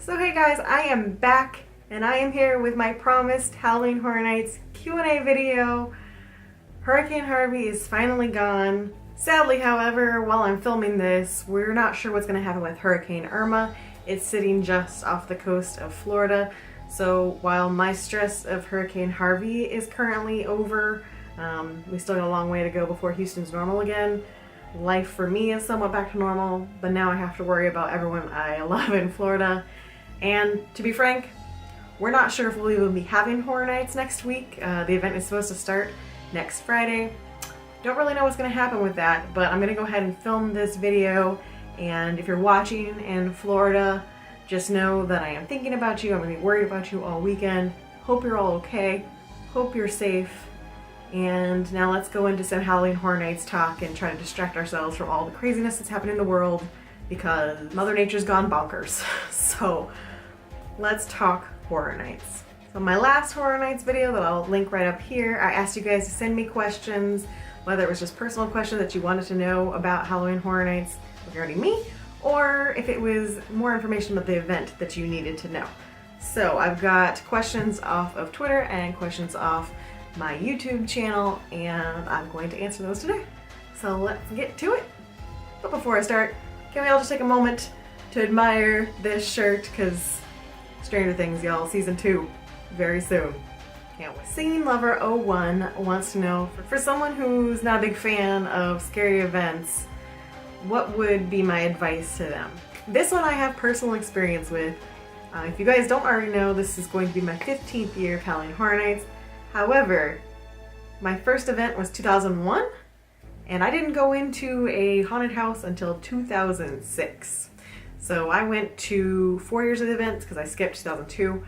So hey guys, I am back and I am here with my promised Halloween Horror Nights Q&A video. Hurricane Harvey is finally gone. Sadly, however, while I'm filming this, we're not sure what's going to happen with Hurricane Irma. It's sitting just off the coast of Florida. So while my stress of Hurricane Harvey is currently over, we still got a long way to go before Houston's normal again. Life for me is somewhat back to normal, but now I have to worry about everyone I love in Florida. And to be frank, we're not sure if we'll even be having Horror Nights next week. The event is supposed to start next Friday. Don't really know what's going to happen with that, but I'm going to go ahead and film this video. And if you're watching in Florida, just know that I am thinking about you. I'm going to be worried about you all weekend. Hope you're all okay. Hope you're safe. And now let's go into some Halloween Horror Nights talk and try to distract ourselves from all the craziness that's happening in the world because Mother Nature's gone bonkers. So let's talk Horror Nights. So my last Horror Nights video that I'll link right up here, I asked you guys to send me questions, whether it was just personal questions that you wanted to know about Halloween Horror Nights regarding me, or if it was more information about the event that you needed to know. So I've got questions off of Twitter and questions off my YouTube channel, and I'm going to answer those today. So let's get to it. But before I start, can we all just take a moment to admire this shirt, because Stranger Things, y'all, season 2, very soon. Can't wait. Singing Lover 01 wants to know, for someone who's not a big fan of scary events, what would be my advice to them? This one I have personal experience with. If you guys don't already know, this is going to be my 15th year of Halloween Horror Nights. However, my first event was 2001, and I didn't go into a haunted house until 2006. So I went to 4 years of events because I skipped 2002.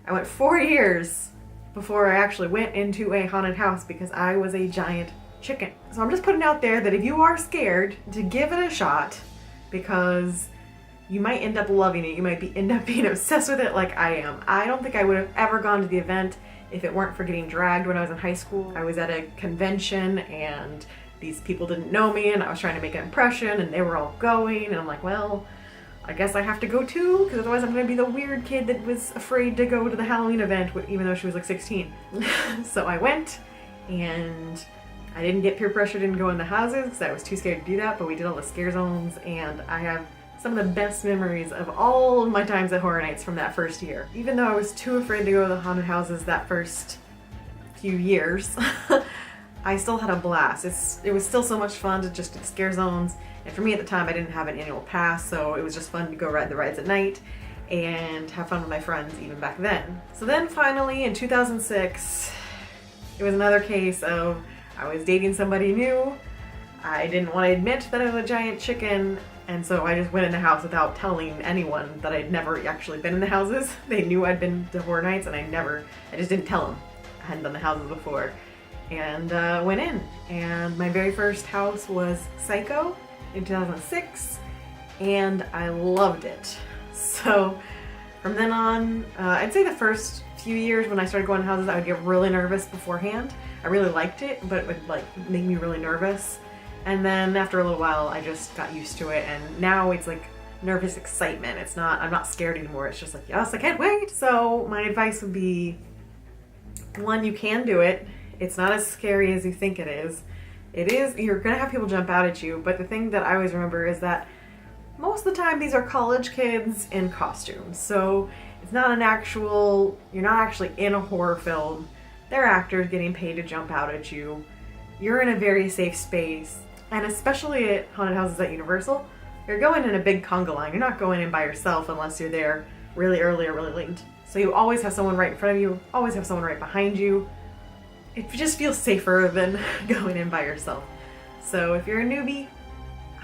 I went 4 years before I actually went into a haunted house because I was a giant chicken. So I'm just putting out there that if you are scared, to give it a shot, because you might end up loving it. You might end up being obsessed with it like I am. I don't think I would have ever gone to the event if it weren't for getting dragged when I was in high school. I was at a convention and these people didn't know me and I was trying to make an impression and they were all going and I'm like, well, I guess I have to go too, because otherwise I'm going to be the weird kid that was afraid to go to the Halloween event even though she was like 16. So I went, and I didn't get peer pressured into going in the houses because I was too scared to do that, but we did all the scare zones, and I have some of the best memories of all of my times at Horror Nights from that first year. Even though I was too afraid to go to the haunted houses that first few years, I still had a blast. It was still so much fun to just do the scare zones. And for me at the time, I didn't have an annual pass, so it was just fun to go ride the rides at night and have fun with my friends even back then. So then finally in 2006, it was another case of I was dating somebody new. I didn't want to admit that I was a giant chicken, and so I just went in the house without telling anyone that I'd never actually been in the houses. They knew I'd been to Horror Nights, and I just didn't tell them. I hadn't done the houses before. And went in. And my very first house was Psycho in 2006, and I loved it. So from then on, I'd say the first few years when I started going to houses, I would get really nervous beforehand. I really liked it, but it would like make me really nervous. And then after a little while, I just got used to it, and now it's like nervous excitement. I'm not scared anymore. It's just like, yes, I can't wait. So my advice would be, one, you can do it. It's not as scary as you think it is. You're gonna have people jump out at you, but the thing that I always remember is that most of the time these are college kids in costumes. So it's not you're not actually in a horror film. They're actors getting paid to jump out at you. You're in a very safe space. And especially at haunted houses at Universal, you're going in a big conga line. You're not going in by yourself unless you're there really early or really late. So you always have someone right in front of you, always have someone right behind you. It just feels safer than going in by yourself. So if you're a newbie,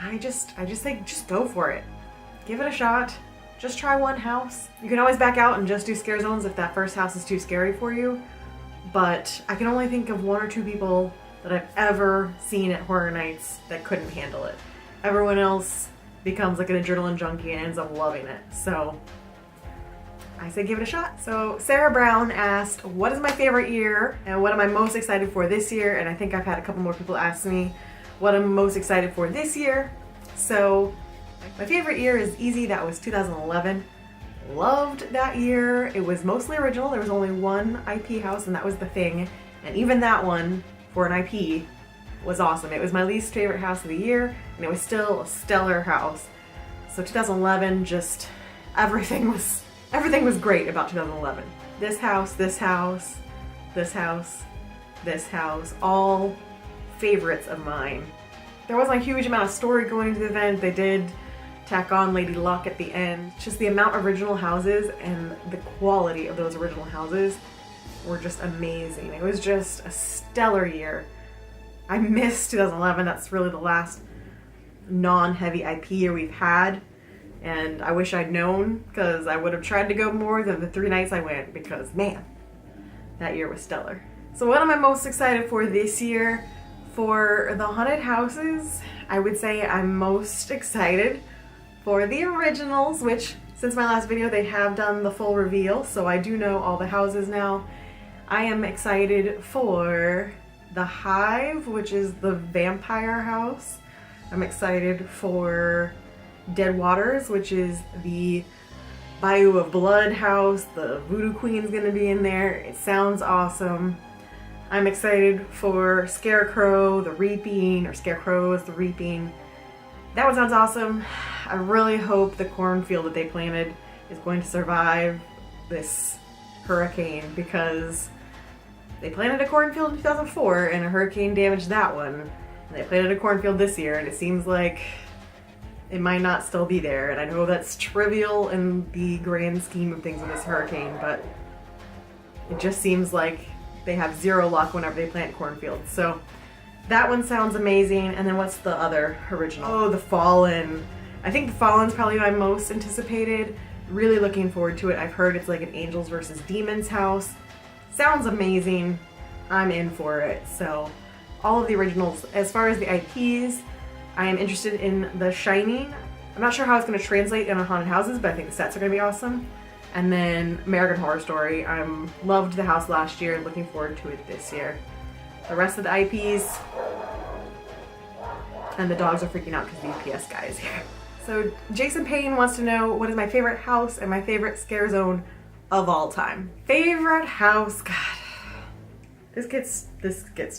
I just say just go for it. Give it a shot. Just try one house. You can always back out and just do scare zones if that first house is too scary for you. But I can only think of 1 or 2 people that I've ever seen at Horror Nights that couldn't handle it. Everyone else becomes like an adrenaline junkie and ends up loving it. So I say give it a shot. So Sarah Brown asked, what is my favorite year and what am I most excited for this year? And I think I've had a couple more people ask me what I'm most excited for this year. So my favorite year is easy. That was 2011. Loved that year. It was mostly original. There was only one IP house, and that was The Thing. And even that one, for an IP, was awesome. It was my least favorite house of the year, and it was still a stellar house. So 2011, just everything was great about 2011. This house, this house, this house, this house, all favorites of mine. There wasn't a huge amount of story going into the event. They did tack on Lady Luck at the end. Just the amount of original houses and the quality of those original houses were just amazing. It was just a stellar year. I missed 2011. That's really the last non-heavy IP year we've had. And I wish I'd known, because I would have tried to go more than the 3 nights I went, because man, that year was stellar. So what am I most excited for this year? For the haunted houses, I would say I'm most excited for the originals, which since my last video they have done the full reveal, so I do know all the houses now. I am excited for the Hive, which is the vampire house. I'm excited for Dead Waters, which is the Bayou of Blood house. The Voodoo Queen's gonna be in there. It sounds awesome. I'm excited for Scarecrow, the Reaping, or Scarecrows, the Reaping. That one sounds awesome. I really hope the cornfield that they planted is going to survive this hurricane, because they planted a cornfield in 2004 and a hurricane damaged that one. And they planted a cornfield this year, and it seems like it might not still be there. And I know that's trivial in the grand scheme of things with this hurricane, but it just seems like they have zero luck whenever they plant cornfields. So that one sounds amazing. And then what's the other original? Oh, The Fallen. I think The Fallen's probably my most anticipated. Really looking forward to it. I've heard it's like an angels versus demons house. Sounds amazing. I'm in for it. So all of the originals. As far as the IPs, I am interested in The Shining. I'm not sure how it's going to translate in haunted houses, but I think the sets are going to be awesome. And then American Horror Story. I loved the house last year and looking forward to it this year. The rest of the IPs, and the dogs are freaking out because the UPS guy is here. So Jason Payne wants to know what is my favorite house and my favorite scare zone of all time. Favorite house, God. This gets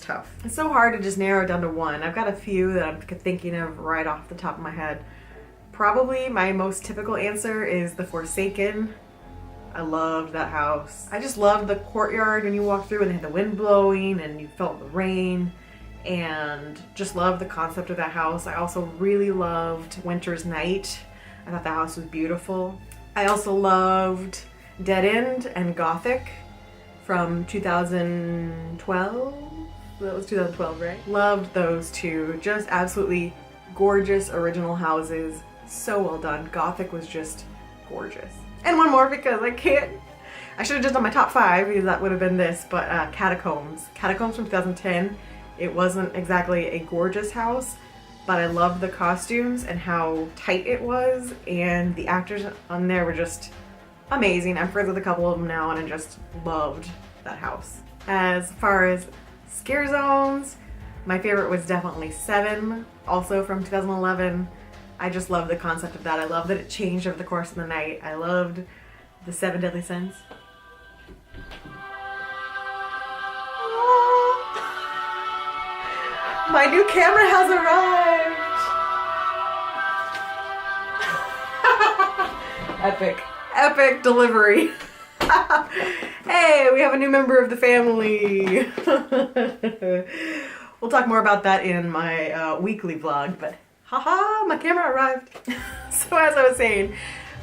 tough. It's so hard to just narrow it down to one. I've got a few that I'm thinking of right off the top of my head. Probably my most typical answer is The Forsaken. I loved that house. I just loved the courtyard when you walked through and they had the wind blowing and you felt the rain, and just loved the concept of that house. I also really loved Winter's Night. I thought the house was beautiful. I also loved Dead End and Gothic from 2012. That was 2012, right? Loved those two. Just absolutely gorgeous original houses. So well done. Gothic was just gorgeous. And one more, because I should have just done my top 5, because that would have been this, but Catacombs. Catacombs from 2010. It wasn't exactly a gorgeous house, but I loved the costumes and how tight it was, and the actors on there were just amazing. I'm friends with a couple of them now, and I just loved that house. As far as scare zones, my favorite was definitely 7, also from 2011. I just love the concept of that. I love that it changed over the course of the night. I loved the 7 deadly sins. Oh, my new camera has arrived. Epic. Epic delivery. Hey, we have a new member of the family. We'll talk more about that in my weekly vlog, but haha, my camera arrived. So as I was saying,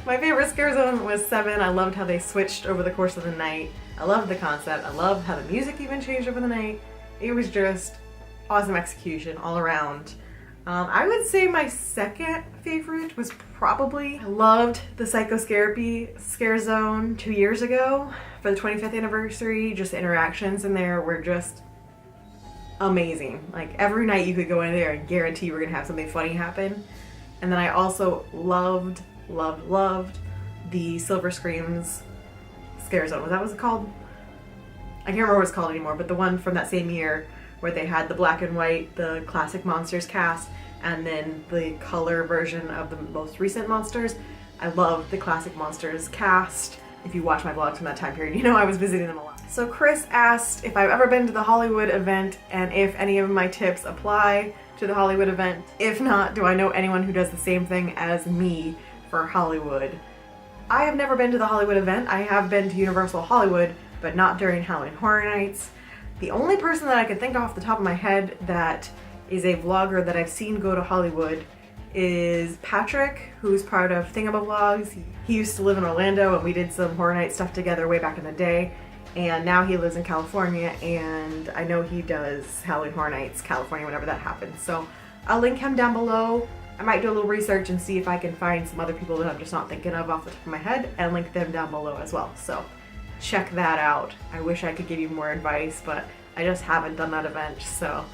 my favorite scare zone was 7. I loved how they switched over the course of the night. I loved the concept. I loved how the music even changed over the night. It was just awesome execution all around. I would say my second favorite was probably, I loved the Psycho Scare Zone 2 years ago for the 25th anniversary. Just the interactions in there were just amazing. Like every night you could go in there and guarantee we're gonna have something funny happen. And then I also loved the Silver Screams Scare Zone. What was it called? I can't remember what it's called anymore, but the one from that same year where they had the black and white, the classic Monsters cast, and then the color version of the most recent Monsters. I love the classic Monsters cast. If you watch my vlogs from that time period, you know I was visiting them a lot. So Chris asked if I've ever been to the Hollywood event and if any of my tips apply to the Hollywood event. If not, do I know anyone who does the same thing as me for Hollywood? I have never been to the Hollywood event. I have been to Universal Hollywood, but not during Halloween Horror Nights. The only person that I can think off the top of my head that is a vlogger that I've seen go to Hollywood is Patrick, who's part of Thingamavlogs. He used to live in Orlando and we did some Horror Night stuff together way back in the day, and now he lives in California, and I know he does Halloween Horror Nights California whenever that happens. So I'll link him down below. I might do a little research and see if I can find some other people that I'm just not thinking of off the top of my head and link them down below as well. So check that out. I wish I could give you more advice, but I just haven't done that event, so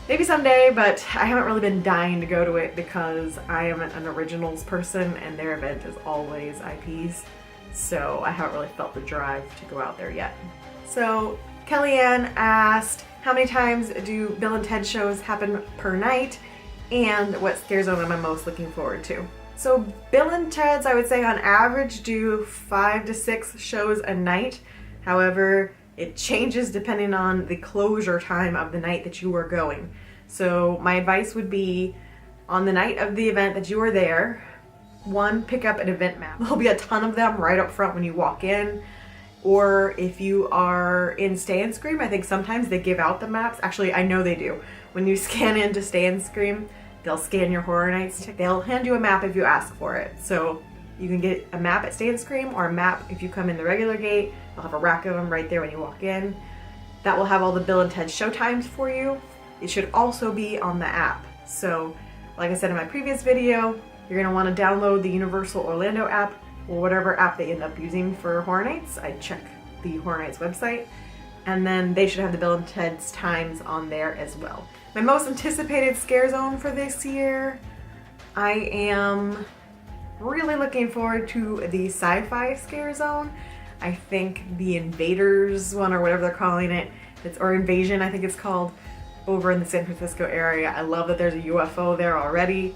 maybe someday, but I haven't really been dying to go to it because I am an originals person and their event is always IPs. So I haven't really felt the drive to go out there yet. So Kellyanne asked, how many times do Bill and Ted shows happen per night? And what scare zone am I most looking forward to? So Bill and Ted's, I would say on average, do 5 to 6 shows a night. However, it changes depending on the closure time of the night that you are going. So my advice would be, on the night of the event that you are there, 1, pick up an event map. There'll be a ton of them right up front when you walk in. Or if you are in Stay and Scream, I think sometimes they give out the maps. Actually, I know they do. When you scan into Stay and Scream, they'll scan your Horror Nights. They'll hand you a map if you ask for it. So you can get a map at Stay and Scream or a map if you come in the regular gate. They'll have a rack of them right there when you walk in. That will have all the Bill and Ted show times for you. It should also be on the app. So like I said in my previous video, you're going to want to download the Universal Orlando app or whatever app they end up using for Horror Nights. I check the Horror Nights website, and then they should have the Bill and Ted's times on there as well. My most anticipated scare zone for this year, I am really looking forward to the sci-fi scare zone. I think the Invaders one, or whatever they're calling it, or Invasion I think it's called, over in the San Francisco area. I love that there's a UFO there already.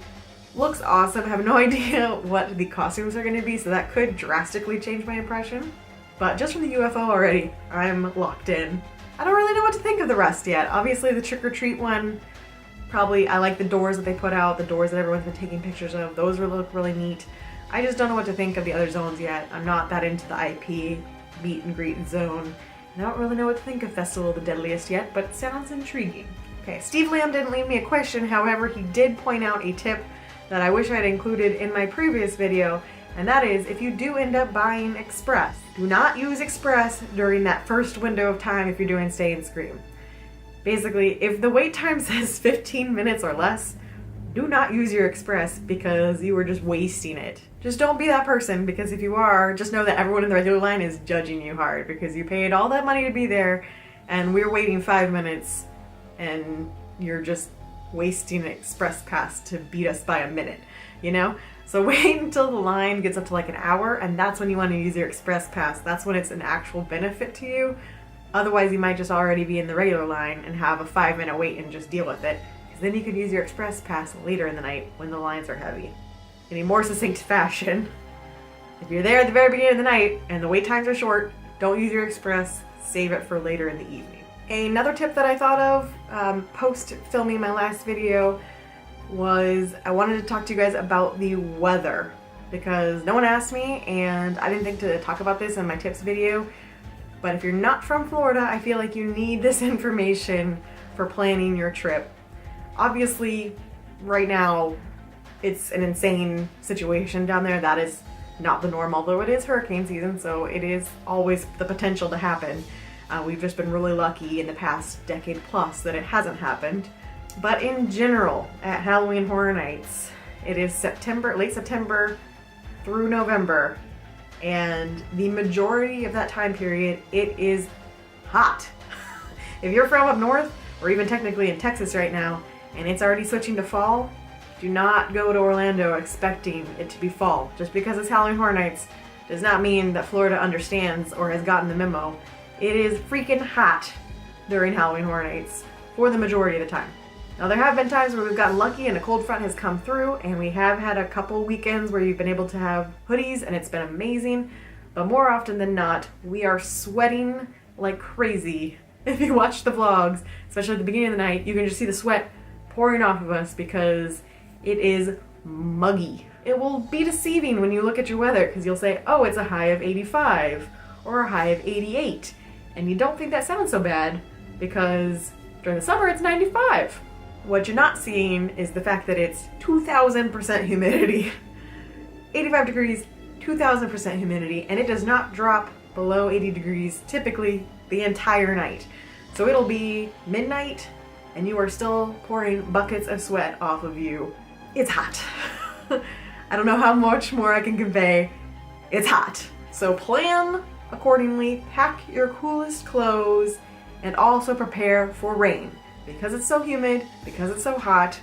Looks awesome. I have no idea what the costumes are going to be, so that could drastically change my impression. But just from the UFO already, I'm locked in. I don't really know what to think of the rest yet. Obviously the Trick or Treat one, probably, I like the doors that they put out, the doors that everyone's been taking pictures of. Those look really neat. I just don't know what to think of the other zones yet. I'm not that into the IP meet and greet zone. I don't really know what to think of Festival of the Deadliest yet, but it sounds intriguing. Okay, Steve Lamb didn't leave me a question, however, he did point out a tip that I wish I had included in my previous video, and that is, if you do end up buying Express, do not use Express during that first window of time if you're doing Stay and Scream. Basically, if the wait time says 15 minutes or less, do not use your Express because you are just wasting it. Just don't be that person, because if you are, just know that everyone in the regular line is judging you hard because you paid all that money to be there and we're waiting 5 minutes and you're just wasting an Express pass to beat us by a minute, you know? So wait until the line gets up to like an hour, and that's when you want to use your Express pass. That's when it's an actual benefit to you. Otherwise you might just already be in the regular line and have a 5-minute wait and just deal with it. Because then you could use your Express pass later in the night when the lines are heavy. In a more succinct fashion, if you're there at the very beginning of the night and the wait times are short, don't use your Express, save it for later in the evening. Another tip that I thought of post filming my last video was I wanted to talk to you guys about the weather, because no one asked me and I didn't think to talk about this in my tips video, but if you're not from Florida, I feel like you need this information for planning your trip. Obviously, right now, it's an insane situation down there. That is not the norm, although it is hurricane season, so it is always the potential to happen. We've just been really lucky in the past decade plus that it hasn't happened. But in general, at Halloween Horror Nights, it is September, late September through November, and the majority of that time period, it is hot. If you're from up north, or even technically in Texas right now, and it's already switching to fall, do not go to Orlando expecting it to be fall. Just because it's Halloween Horror Nights does not mean that Florida understands or has gotten the memo. It is freaking hot during Halloween Horror Nights for the majority of the time. Now there have been times where we've gotten lucky and a cold front has come through, and we have had a couple weekends where you've been able to have hoodies and it's been amazing, but more often than not, we are sweating like crazy. If you watch the vlogs, especially at the beginning of the night, you can just see the sweat pouring off of us because it is muggy. It will be deceiving when you look at your weather because you'll say, oh, it's a high of 85 or a high of 88. And you don't think that sounds so bad because during the summer it's 95. What you're not seeing is the fact that it's 2,000% humidity. 85 degrees, 2,000% humidity, and it does not drop below 80 degrees typically the entire night. So it'll be midnight and you are still pouring buckets of sweat off of you. It's hot. I don't know how much more I can convey. It's hot. So plan accordingly, pack your coolest clothes, and also prepare for rain. Because it's so humid, because it's so hot,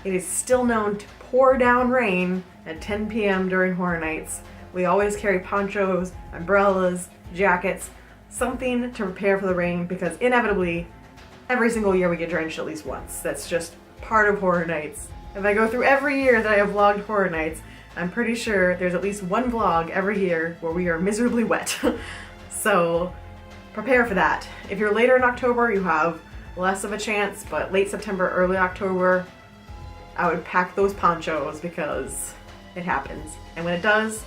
it is still known to pour down rain at 10 p.m. during horror nights. We always carry ponchos, umbrellas, jackets, something to prepare for the rain because inevitably, every single year we get drenched at least once. That's just part of horror nights. If I go through every year that I have vlogged horror nights, I'm pretty sure there's at least one vlog every year where we are miserably wet. So prepare for that. If you're later in October, you have less of a chance, but late September, early October, I would pack those ponchos because it happens. And when it does,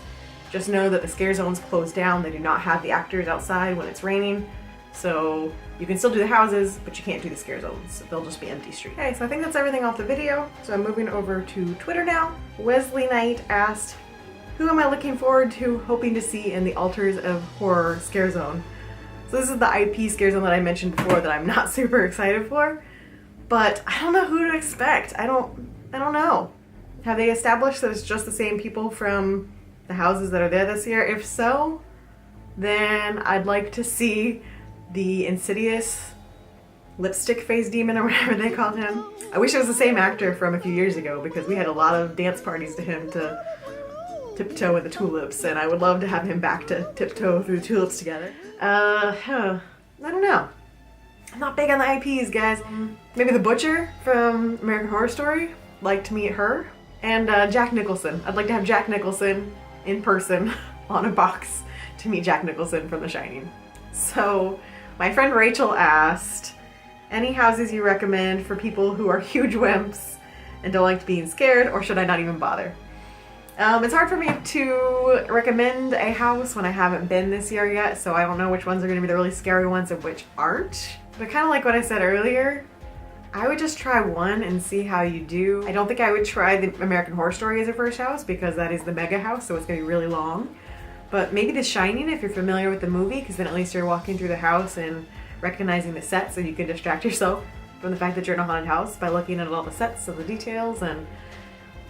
just know that the scare zones close down. They do not have the actors outside when it's raining. So you can still do the houses, but you can't do the scare zones. They'll just be empty streets. Okay, so I think that's everything off the video. So I'm moving over to Twitter now. Wesley Knight asked, who am I looking forward to hoping to see in the Altars of Horror scare zone? So this is the IP scare zone that I mentioned before that I'm not super excited for, but I don't know who to expect. I don't know. Have they established that it's just the same people from the houses that are there this year? If so, then I'd like to see the Insidious lipstick face demon or whatever they called him. I wish it was the same actor from a few years ago because we had a lot of dance parties to him to Tiptoe with the Tulips, and I would love to have him back to Tiptoe through the Tulips together. I don't know. I'm not big on the IPs, guys. Maybe the Butcher from American Horror Story. Like to meet her. And Jack Nicholson. I'd like to have Jack Nicholson in person on a box to meet Jack Nicholson from The Shining. So my friend Rachel asked, any houses you recommend for people who are huge wimps and don't like being scared, or should I not even bother? It's hard for me to recommend a house when I haven't been this year yet, so I don't know which ones are going to be the really scary ones and which aren't. But kind of like what I said earlier, I would just try one and see how you do. I don't think I would try the American Horror Story as a first house because that is the mega house, so it's going to be really long. But maybe The Shining if you're familiar with the movie, because then at least you're walking through the house and recognizing the sets, so you can distract yourself from the fact that you're in a haunted house by looking at all the sets and the details and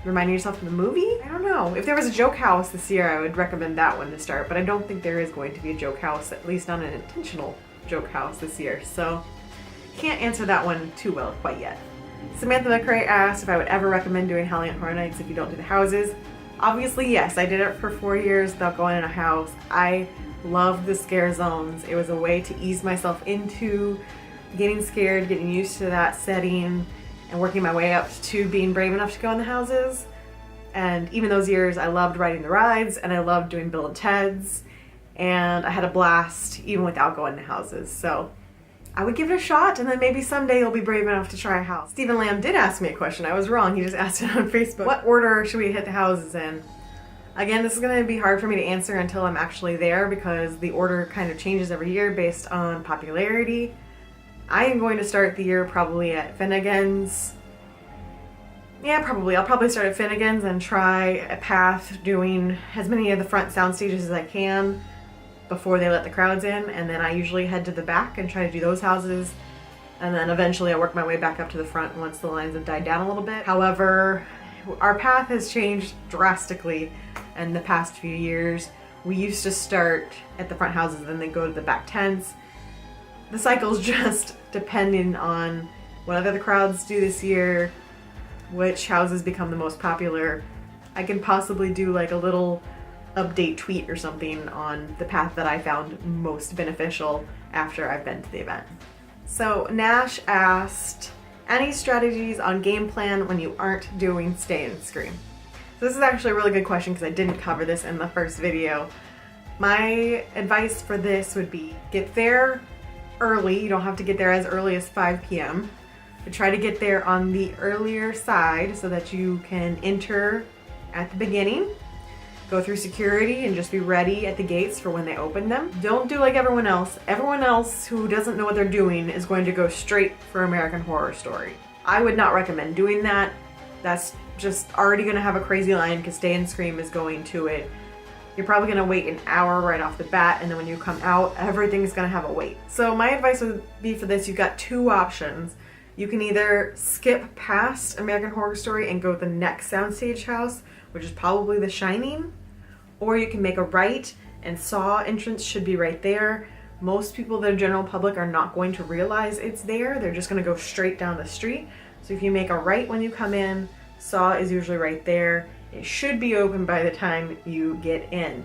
reminding yourself of the movie? I don't know. If there was a joke house this year, I would recommend that one to start, but I don't think there is going to be a joke house, at least not an intentional joke house this year, so can't answer that one too well quite yet. Samantha McCrae asked if I would ever recommend doing Halloween Horror Nights if you don't do the houses. Obviously, yes. I did it for 4 years without going in a house. I loved the scare zones. It was a way to ease myself into getting scared, getting used to that setting, and working my way up to being brave enough to go in the houses. And even those years, I loved riding the rides, and I loved doing Bill and Ted's, and I had a blast even without going to houses. So I would give it a shot, and then maybe someday you'll be brave enough to try a house. Stephen Lamb did ask me a question. I was wrong. He just asked it on Facebook. What order should we hit the houses in? Again, this is going to be hard for me to answer until I'm actually there because the order kind of changes every year based on popularity. I am going to start the year probably at Finnegan's. Yeah, probably. I'll probably start at Finnegan's and try a path doing as many of the front sound stages as I can before they let the crowds in, and then I usually head to the back and try to do those houses, and then eventually I work my way back up to the front once the lines have died down a little bit. However, our path has changed drastically in the past few years. We used to start at the front houses and then go to the back tents. The cycle's just depending on what other crowds do this year, which houses become the most popular. I can possibly do like a little update tweet or something on the path that I found most beneficial after I've been to the event. So Nash asked, Any strategies on game plan when you aren't doing stay and scream? So this is actually a really good question because I didn't cover this in the first video. My advice for this would be get there early. You don't have to get there as early as 5 p.m. But try to get there on the earlier side so that you can enter at the beginning, go through security, and just be ready at the gates for when they open them. Don't do like everyone else. Everyone else who doesn't know what they're doing is going to go straight for American Horror Story. I would not recommend doing that. That's just already going to have a crazy line because Stay and Scream is going to it. You're probably going to wait an hour right off the bat, and then when you come out, everything's going to have a wait. So my advice would be for this, you've got two options. You can either skip past American Horror Story and go to the next soundstage house, which is probably The Shining, or you can make a right, and Saw entrance should be right there. Most people, the general public, are not going to realize it's there. They're just going to go straight down the street. So if you make a right when you come in, Saw is usually right there. It should be open by the time you get in.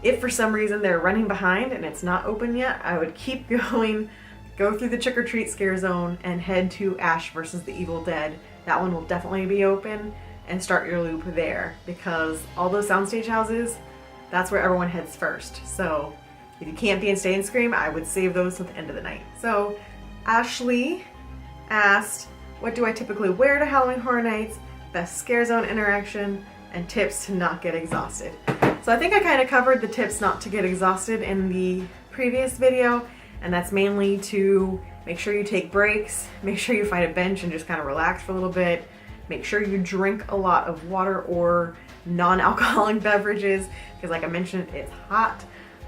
If for some reason they're running behind and it's not open yet, I would keep going, go through the trick-or-treat scare zone, and head to Ash vs. the Evil Dead. That one will definitely be open, and start your loop there, because all those soundstage houses, that's where everyone heads first. So if you can't be in Stay and Scream, I would save those till the end of the night. So Ashley asked, what do I typically wear to Halloween Horror Nights? Best scare zone interaction, and tips to not get exhausted. So I think I kind of covered the tips not to get exhausted in the previous video, and that's mainly to make sure you take breaks, make sure you find a bench and just kind of relax for a little bit, make sure you drink a lot of water or non-alcoholic beverages, because like I mentioned, it's hot,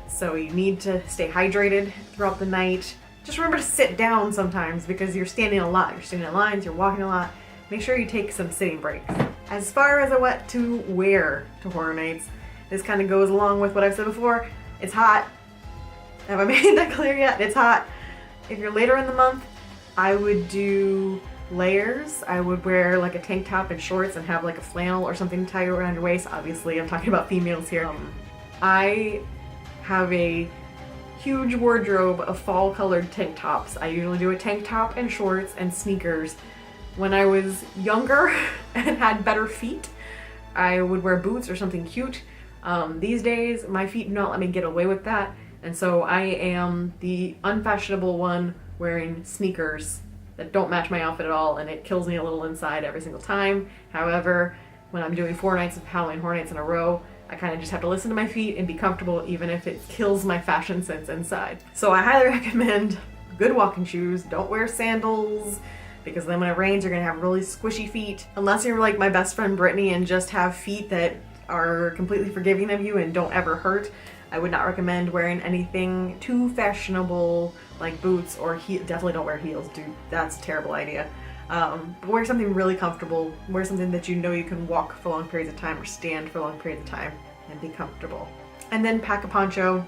so you need to stay hydrated throughout the night. Just remember to sit down sometimes because you're standing a lot. You're standing in lines, you're walking a lot. Make sure you take some sitting breaks. As far as what to wear to Horror Nights, this kind of goes along with what I've said before. It's hot. Have I made that clear yet? It's hot. If you're later in the month, I would do layers. I would wear like a tank top and shorts and have like a flannel or something tied around your waist. Obviously, I'm talking about females here. I have a huge wardrobe of fall colored tank tops. I usually do a tank top and shorts and sneakers. When I was younger and had better feet, I would wear boots or something cute. These days, my feet do not let me get away with that, and so I am the unfashionable one wearing sneakers that don't match my outfit at all, and it kills me a little inside every single time. However, when I'm doing 4 nights of Halloween Horror Nights in a row, I kind of just have to listen to my feet and be comfortable even if it kills my fashion sense inside. So I highly recommend good walking shoes. Don't wear sandals, because then when it rains, you're gonna have really squishy feet. Unless you're like my best friend Brittany and just have feet that are completely forgiving of you and don't ever hurt, I would not recommend wearing anything too fashionable like boots or definitely don't wear heels, dude. That's a terrible idea. But wear something really comfortable. Wear something that you know you can walk for long periods of time or stand for long periods of time and be comfortable. And then pack a poncho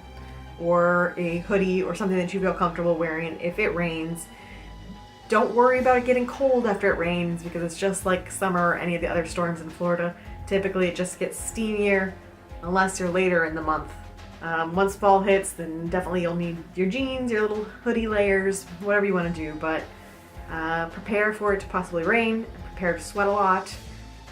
or a hoodie or something that you feel comfortable wearing if it rains. Don't worry about it getting cold after it rains, because it's just like summer or any of the other storms in Florida. Typically it just gets steamier unless you're later in the month. Once fall hits, then definitely you'll need your jeans, your little hoodie layers, whatever you want to do, but prepare for it to possibly rain, prepare to sweat a lot,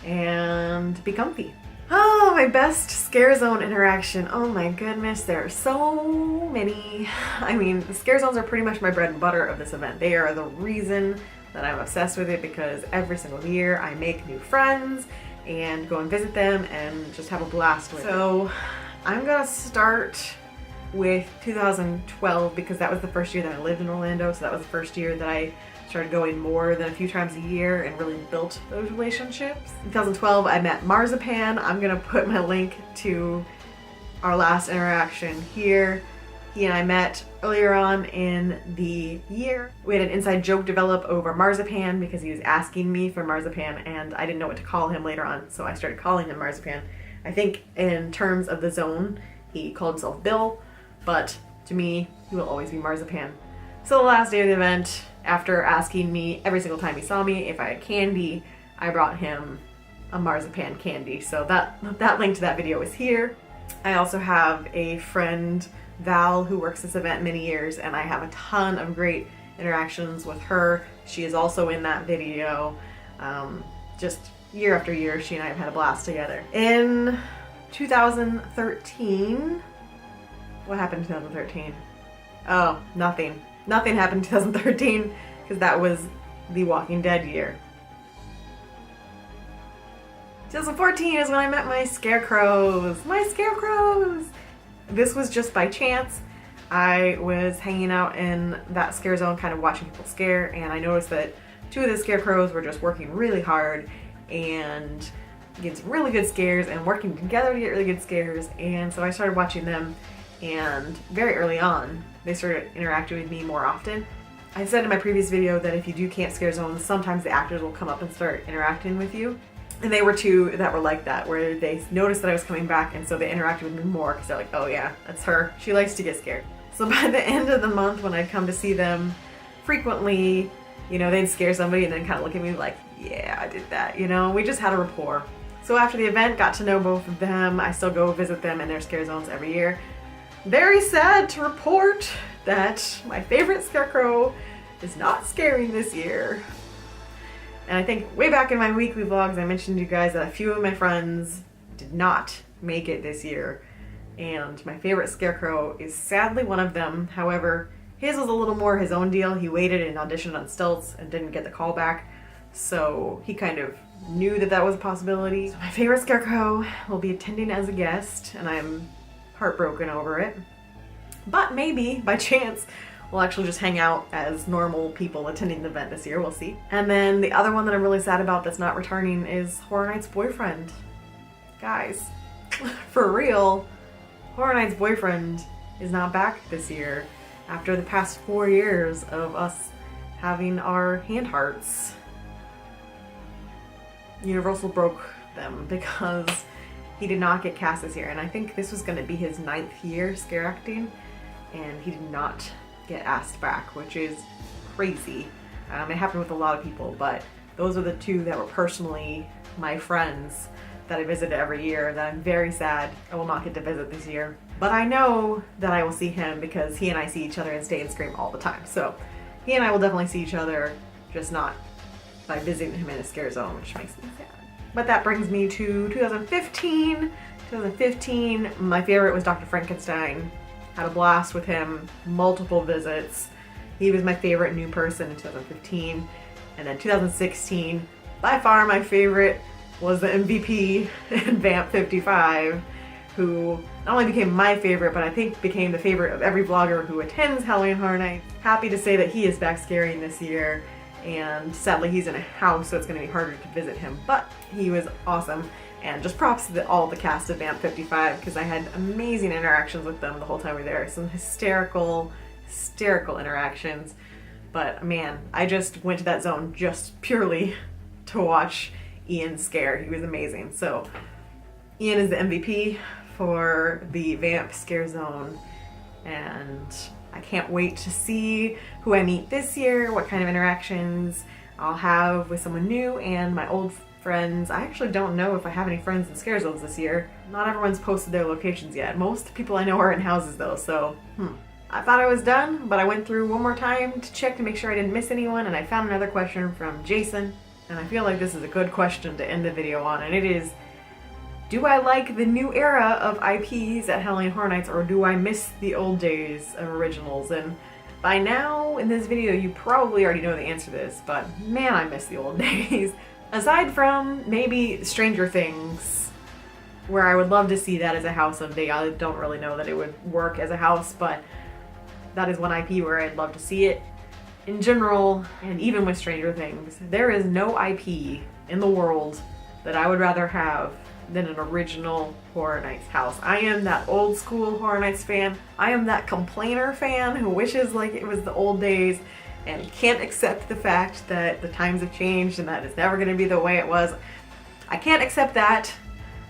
and be comfy. Oh, my best scare zone interaction. Oh my goodness, there are so many. I mean, the scare zones are pretty much my bread and butter of this event. They are the reason that I'm obsessed with it, because every single year I make new friends and go and visit them and just have a blast with it. So I'm gonna start with 2012 because that was the first year that I lived in Orlando, so that was the first year that I started going more than a few times a year and really built those relationships. In 2012, I met Marzipan. I'm gonna put my link to our last interaction here. He and I met earlier on in the year. We had an inside joke develop over Marzipan because he was asking me for Marzipan and I didn't know what to call him later on, so I started calling him Marzipan. I think in terms of the zone, he called himself Bill, but to me, he will always be Marzipan. So the last day of the event, after asking me every single time he saw me if I had candy, I brought him a Marzipan candy. So that link to that video is here. I also have a friend, Val, who works this event many years, and I have a ton of great interactions with her. She is also in that video. Just year after year, she and I have had a blast together. In 2013, what happened in 2013? Oh, nothing. Nothing happened in 2013 because that was the Walking Dead year. 2014 is when I met my scarecrows. My scarecrows! This was just by chance. I was hanging out in that scare zone, kind of watching people scare, and I noticed that two of the scarecrows were just working really hard and getting some really good scares and working together to get really good scares. And so I started watching them, and very early on, they started interacting with me more often. I said in my previous video that if you do camp scare zones, sometimes the actors will come up and start interacting with you. And they were two that were like that, where they noticed that I was coming back, and so they interacted with me more because they're like, oh yeah, that's her. She likes to get scared. So by the end of the month, when I'd come to see them frequently, you know, they'd scare somebody and then kind of look at me like, yeah, I did that, you know? We just had a rapport. So after the event, got to know both of them. I still go visit them in their scare zones every year. Very sad to report that my favorite scarecrow is not scaring this year. And I think way back in my weekly vlogs, I mentioned to you guys that a few of my friends did not make it this year. And my favorite scarecrow is sadly one of them. However, his was a little more his own deal. He waited and auditioned on stilts and didn't get the call back. So he kind of knew that that was a possibility. So my favorite scarecrow will be attending as a guest, and I'm heartbroken over it. But maybe, by chance, we'll actually just hang out as normal people attending the event this year. We'll see. And then the other one that I'm really sad about that's not returning is Horror Nights' boyfriend. Guys, for real, Horror Nights' boyfriend is not back this year after the past 4 years of us having our hand hearts. Universal broke them because he did not get cast this year, and I think this was going to be his 9th year scare acting, and he did not get asked back, which is crazy. It happened with a lot of people, but those are the two that were personally my friends that I visited every year that I'm very sad I will not get to visit this year. But I know that I will see him because he and I see each other in Stay and Scream all the time. So he and I will definitely see each other, just not by visiting him in a scare zone, which makes me sad. But that brings me to 2015. 2015, my favorite was Dr. Frankenstein. Had a blast with him, multiple visits. He was my favorite new person in 2015. And then 2016, by far my favorite was the MVP in Vamp 55, who not only became my favorite, but I think became the favorite of every vlogger who attends Halloween Horror Nights. Happy to say that he is back scaring this year, and sadly he's in a house, so it's going to be harder to visit him, but he was awesome. And just props to all the cast of Vamp 55, because I had amazing interactions with them the whole time we were there. Some hysterical interactions. But man, I just went to that zone just purely to watch Ian scare. He was amazing. So Ian is the MVP for the Vamp scare zone, and I can't wait to see who I meet this year, what kind of interactions I'll have with someone new and my old friends. I actually don't know if I have any friends in scare zones this year. Not everyone's posted their locations yet. Most people I know are in houses though, so I thought I was done, but I went through one more time to check to make sure I didn't miss anyone, and I found another question from Jason, and I feel like this is a good question to end the video on, and it is, do I like the new era of IPs at Halloween Horror Nights, or do I miss the old days of originals? And by now in this video you probably already know the answer to this, but man, I miss the old days. Aside from maybe Stranger Things, where I would love to see that as a house someday. I don't really know that it would work as a house, but that is one IP where I'd love to see it. In general, and even with Stranger Things, there is no IP in the world that I would rather have than an original Horror Nights house. I am that old school Horror Nights fan. I am that complainer fan who wishes like it was the old days and can't accept the fact that the times have changed and that it's never going to be the way it was. I can't accept that,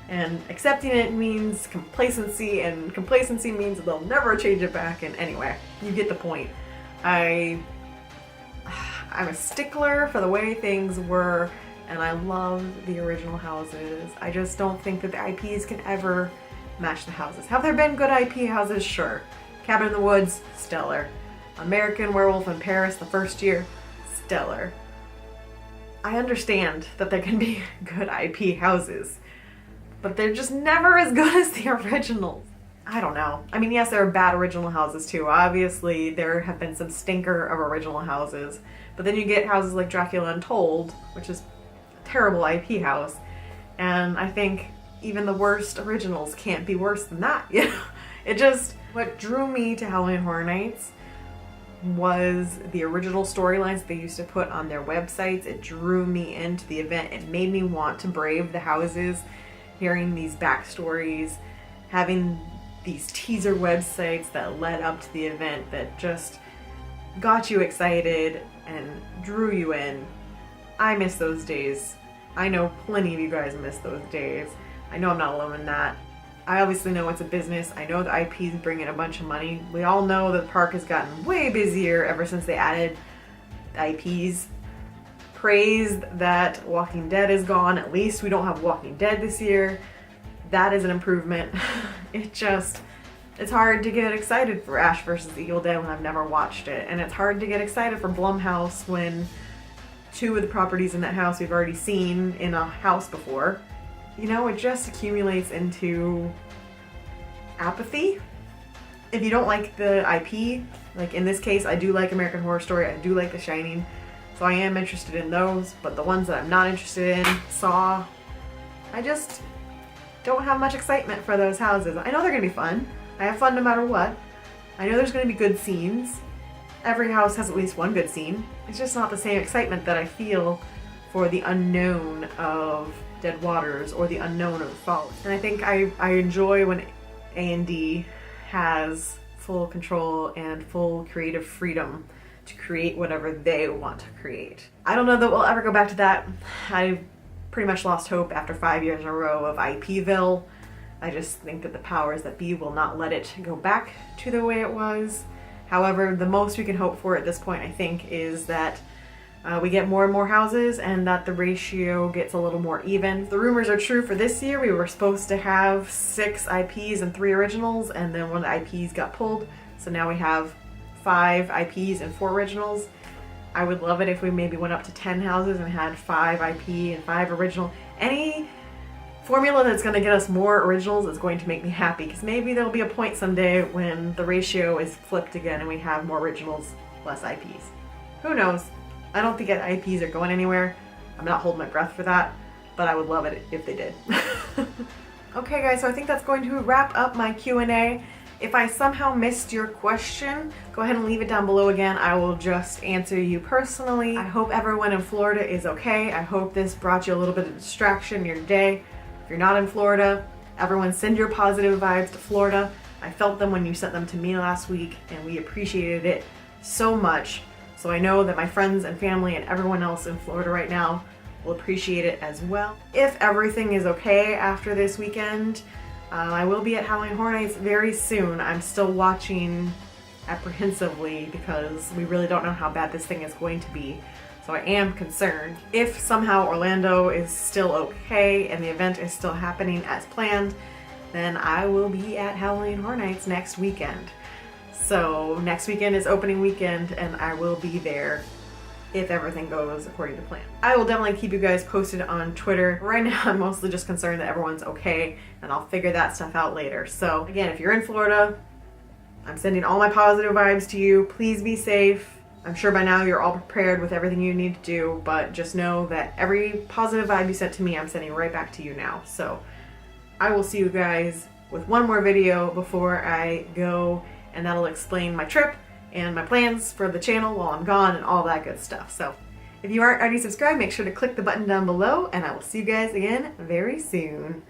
and accepting it means complacency, and complacency means they'll never change it back. And anyway, you get the point. I'm a stickler for the way things were, and I love the original houses. I just don't think that the IPs can ever match the houses. Have there been good IP houses? Sure. Cabin in the Woods, stellar. American Werewolf in Paris the first year, stellar. I understand that there can be good IP houses, but they're just never as good as the originals. I don't know. I mean, yes, there are bad original houses too. Obviously, there have been some stinker of original houses, but then you get houses like Dracula Untold, which is a terrible IP house, and I think even the worst originals can't be worse than that, you know? It just, what drew me to Halloween Horror Nights was the original storylines they used to put on their websites. It drew me into the event. It made me want to brave the houses, hearing these backstories, having these teaser websites that led up to the event that just got you excited and drew you in. I miss those days. I know plenty of you guys miss those days. I know I'm not alone in that. I obviously know it's a business. I know the IPs bring in a bunch of money. We all know that the park has gotten way busier ever since they added IPs. Praised that Walking Dead is gone. At least we don't have Walking Dead this year. That is an improvement. It's hard to get excited for Ash vs. Evil Dead when I've never watched it. And it's hard to get excited for Blumhouse when 2 of the properties in that house we've already seen in a house before. You know, it just accumulates into apathy. If you don't like the IP, like in this case, I do like American Horror Story, I do like The Shining, so I am interested in those, but the ones that I'm not interested in, Saw, I just don't have much excitement for those houses. I know they're gonna be fun. I have fun no matter what. I know there's gonna be good scenes. Every house has at least one good scene. It's just not the same excitement that I feel for the unknown of Dead Waters or the unknown of the Fallen. And I think I enjoy when A&D has full control and full creative freedom to create whatever they want to create. I don't know that we'll ever go back to that. I pretty much lost hope after 5 years in a row of IPville. I just think that the powers that be will not let it go back to the way it was. However, the most we can hope for at this point, I think, is that we get more and more houses and that the ratio gets a little more even. If the rumors are true for this year, we were supposed to have 6 IPs and 3 originals, and then one of the IPs got pulled. So now we have 5 IPs and 4 originals. I would love it if we maybe went up to 10 houses and had 5 IP and 5 original. Any formula that's going to get us more originals is going to make me happy, because maybe there'll be a point someday when the ratio is flipped again and we have more originals, less IPs. Who knows? I don't think IPs are going anywhere. I'm not holding my breath for that, but I would love it if they did. Okay guys, so I think that's going to wrap up my Q&A. If I somehow missed your question, go ahead and leave it down below again. I will just answer you personally. I hope everyone in Florida is okay. I hope this brought you a little bit of distraction in your day. If you're not in Florida, everyone send your positive vibes to Florida. I felt them when you sent them to me last week, and we appreciated it so much. So I know that my friends and family and everyone else in Florida right now will appreciate it as well. If everything is okay after this weekend, I will be at Halloween Horror Nights very soon. I'm still watching apprehensively because we really don't know how bad this thing is going to be. So I am concerned. If somehow Orlando is still okay and the event is still happening as planned, then I will be at Halloween Horror Nights next weekend. So next weekend is opening weekend and I will be there if everything goes according to plan. I will definitely keep you guys posted on Twitter. Right now I'm mostly just concerned that everyone's okay, and I'll figure that stuff out later. So again, if you're in Florida, I'm sending all my positive vibes to you. Please be safe. I'm sure by now you're all prepared with everything you need to do, but just know that every positive vibe you sent to me, I'm sending right back to you now. So I will see you guys with one more video before I go, and that'll explain my trip and my plans for the channel while I'm gone and all that good stuff. So if you aren't already subscribed, make sure to click the button down below, and I will see you guys again very soon.